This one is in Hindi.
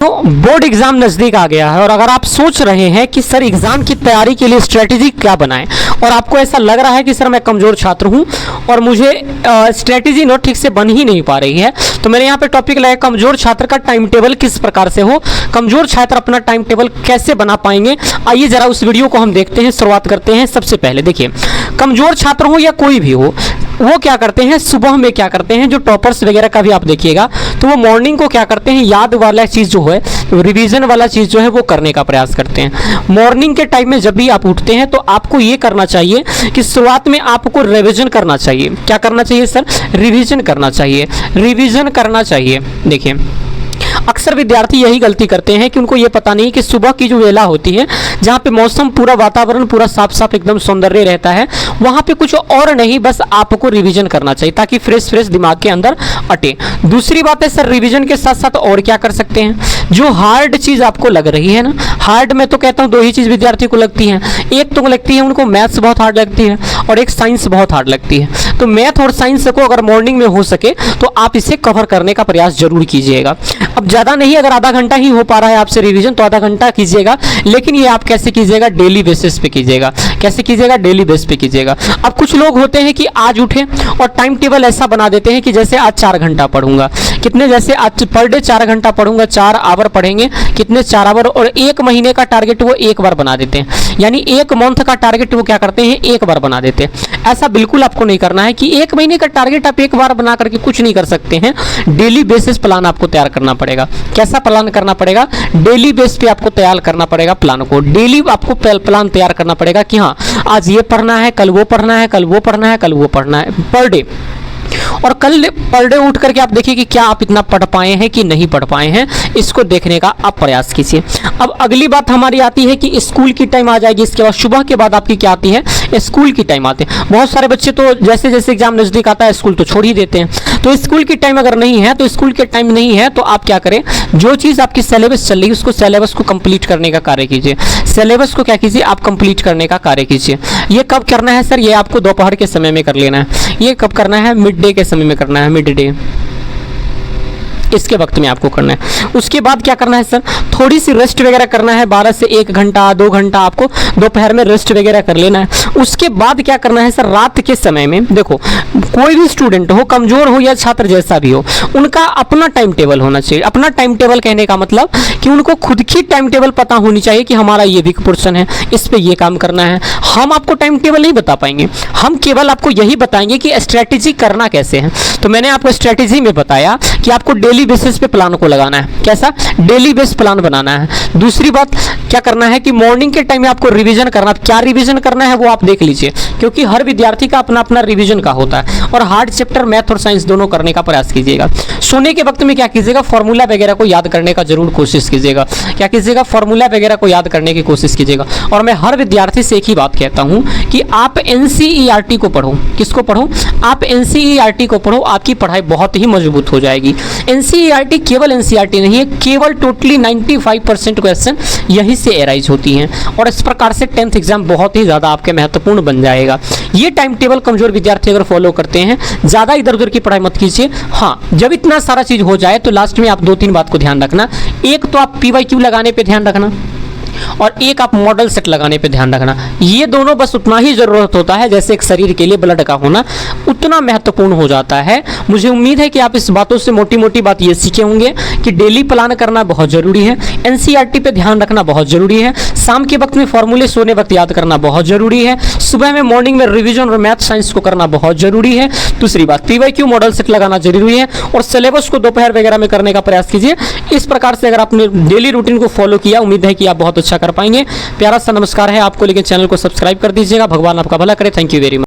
तो बोर्ड एग्जाम नज़दीक आ गया है और अगर आप सोच रहे हैं कि सर एग्जाम की तैयारी के लिए स्ट्रेटेजी क्या बनाएं और आपको ऐसा लग रहा है कि सर मैं कमज़ोर छात्र हूं और मुझे स्ट्रेटेजी नो ठीक से बन ही नहीं पा रही है, तो मैंने यहाँ पे टॉपिक लगाया कमज़ोर छात्र का टाइम टेबल किस प्रकार से हो, कमज़ोर छात्र अपना टाइम टेबल कैसे बना पाएंगे। आइए ज़रा उस वीडियो को हम देखते हैं। शुरुआत करते हैं। सबसे पहले देखिए, कमज़ोर छात्र हो या कोई भी हो, वो क्या करते हैं, सुबह में क्या करते हैं, जो टॉपर्स वगैरह का भी आप देखिएगा तो वो मॉर्निंग को क्या करते हैं, याद वाला चीज़ जो है, रिवीजन वाला चीज़ जो है वो करने का प्रयास करते हैं। मॉर्निंग के टाइम में जब भी आप उठते हैं तो आपको ये करना चाहिए कि शुरुआत में आपको रिवीजन करना चाहिए। क्या करना चाहिए सर? रिवीजन करना चाहिए, रिवीजन करना चाहिए। देखिए, अक्सर विद्यार्थी यही गलती करते हैं कि उनको ये पता नहीं कि सुबह की जो वेला होती है, जहाँ पे मौसम पूरा वातावरण पूरा साफ साफ एकदम सौंदर्य रहता है, वहाँ पे कुछ और नहीं, बस आपको रिवीजन करना चाहिए ताकि फ्रेश फ्रेश दिमाग के अंदर अटे। दूसरी बात है सर, रिवीजन के साथ साथ और क्या कर सकते हैं, जो हार्ड चीज़ आपको लग रही है ना, हार्ड में तो कहता हूँ दो ही चीज़ विद्यार्थी को लगती है, एक तो लगती है उनको मैथ्स बहुत हार्ड लगती है और एक साइंस बहुत हार्ड लगती है। तो मैथ और साइंस को अगर मॉर्निंग में हो सके तो आप इसे कवर करने का प्रयास जरूर कीजिएगा। अब ज़्यादा नहीं, अगर आधा घंटा ही हो पा रहा है आपसे रिवीजन तो आधा घंटा कीजिएगा, लेकिन ये आप कैसे कीजिएगा, डेली बेसिस पे कीजिएगा। कैसे कीजिएगा? डेली बेस पे कीजिएगा। अब कुछ लोग होते हैं कि आज उठे और टाइम टेबल ऐसा बना देते हैं कि जैसे आज 4 घंटा पढ़ूंगा, कितने, जैसे आज पर डे 4 घंटा पढ़ूंगा, 4 आवर पढ़ेंगे, कितने 4 आवर, और 1 महीने का टारगेट वो एक बार बना देते हैं, यानी 1 मंथ का टारगेट वो क्या करते हैं, एक बार बना देते हैं। ऐसा बिल्कुल आपको नहीं करना है कि 1 महीने का टारगेट आप एक बार बना करके कुछ नहीं कर सकते हैं। डेली बेसिस प्लान आपको तैयार करना पड़ेगा। कैसा प्लान करना पड़ेगा? डेली बेस पे आपको तैयार करना पड़ेगा प्लान को। डेली आपको प्लान तैयार करना पड़ेगा कि हाँ आज ये पढ़ना है, कल वो पढ़ना है, कल वो पढ़ना है, कल वो पढ़ना है, पर डे। और कल पर डे उठ करके आप देखिए कि क्या आप इतना पढ़ पाए हैं कि नहीं पढ़ पाए हैं, इसको देखने का आप प्रयास कीजिए। अब अगली बात हमारी आती है कि स्कूल की टाइम आ जाएगी, इसके बाद सुबह के बाद आपकी क्या आती है, स्कूल की टाइम आती है। बहुत सारे बच्चे तो जैसे जैसे एग्जाम नज़दीक आता है स्कूल तो छोड़ ही देते हैं। तो स्कूल की टाइम अगर नहीं है, तो स्कूल के टाइम नहीं है तो आप क्या करें, जो चीज़ आपकी सिलेबस चल रही है उसको, सिलेबस को कंप्लीट करने का कार्य कीजिए। सिलेबस को क्या कीजिए, आप कंप्लीट करने का कार्य कीजिए। ये कब करना है सर? ये आपको दोपहर के समय में कर लेना है। ये कब करना है? मिड डे के समय में करना है, मिड डे, इसके वक्त में आपको करना है। उसके बाद क्या करना है सर? थोड़ी सी रेस्ट वगैरह करना है, 12 से 1 घंटा 2 घंटा आपको दोपहर में रेस्ट वगैरह कर लेना है। उसके बाद क्या करना है सर? रात के समय में देखो, कोई भी स्टूडेंट हो, कमज़ोर हो या छात्र जैसा भी हो, उनका अपना टाइम टेबल होना चाहिए। अपना टाइम टेबल कहने का मतलब कि उनको खुद की टाइम टेबल पता होनी चाहिए कि हमारा ये वीक पोर्शन है, इस पर ये काम करना है। हम आपको टाइम टेबल नहीं बता पाएंगे, हम केवल आपको यही बताएंगे कि स्ट्रैटेजी करना कैसे है। तो मैंने आपको स्ट्रैटेजी में बताया कि आपको डेली बेसिस पे प्लान को लगाना है। कैसा? डेली बेस प्लान बनाना है। दूसरी बात क्या करना है कि मॉर्निंग के टाइम में आपको रिवीजन करना। क्या रिवीजन करना है वो आप देख लीजिए, क्योंकि हर विद्यार्थी का अपना अपना रिवीजन का होता है, और हार्ड चैप्टर मैथ और साइंस दोनों करने का प्रयास कीजिएगा। सोने के वक्त में क्या कीजिएगा, फॉर्मूला वगैरह को याद करने का जरूर कोशिश कीजिएगा। क्या कीजिएगा? फॉर्मूला वगैरह को याद करने की कोशिश कीजिएगा। और मैं हर विद्यार्थी से एक ही बात कहता हूँ कि आप NCERT को पढ़ो। किसको पढ़ो? आप NCERT को पढ़ो, आपकी पढ़ाई बहुत ही मजबूत हो जाएगी। NCERT केवल NCERT नहीं है, केवल टोटली 95% क्वेश्चन यहीं से एराइज होती हैं, और इस प्रकार से 10th एग्जाम बहुत ही ज़्यादा आपके महत्वपूर्ण बन जाएगा। ये टाइम टेबल कमजोर विद्यार्थी अगर फॉलो करते हैं, ज़्यादा इधर उधर की पढ़ाई मत कीजिए। हाँ, जब इतना सारा चीज़ हो जाए तो लास्ट में आप 2-3 बात को ध्यान रखना। एक तो आप PYQ लगाने पर ध्यान रखना, और एक आप मॉडल सेट लगाने पे ध्यान रखना। ये दोनों बस उतना ही ज़रूरत होता है जैसे एक शरीर के लिए ब्लड का होना उतना महत्वपूर्ण हो जाता है। मुझे उम्मीद है कि आप इस बातों से मोटी मोटी बात ये सीखे होंगे कि डेली प्लान करना बहुत ज़रूरी है, NCERT पे ध्यान रखना बहुत ज़रूरी है, शाम के वक्त में फॉर्मूले सोने वक्त याद करना बहुत ज़रूरी है, सुबह में मॉर्निंग में रिविजन और मैथ साइंस को करना बहुत ज़रूरी है। दूसरी बात, PYQ मॉडल सेट लगाना जरूरी है, और सिलेबस को दोपहर वगैरह में करने का प्रयास कीजिए। इस प्रकार से अगर आपने डेली रूटीन को फॉलो किया, उम्मीद है कि आप बहुत अच्छा कर पाएंगे। प्यारा सा नमस्कार है आपको, लेकिन चैनल को सब्सक्राइब कर दीजिएगा। भगवान आपका भला करे। Thank you very much.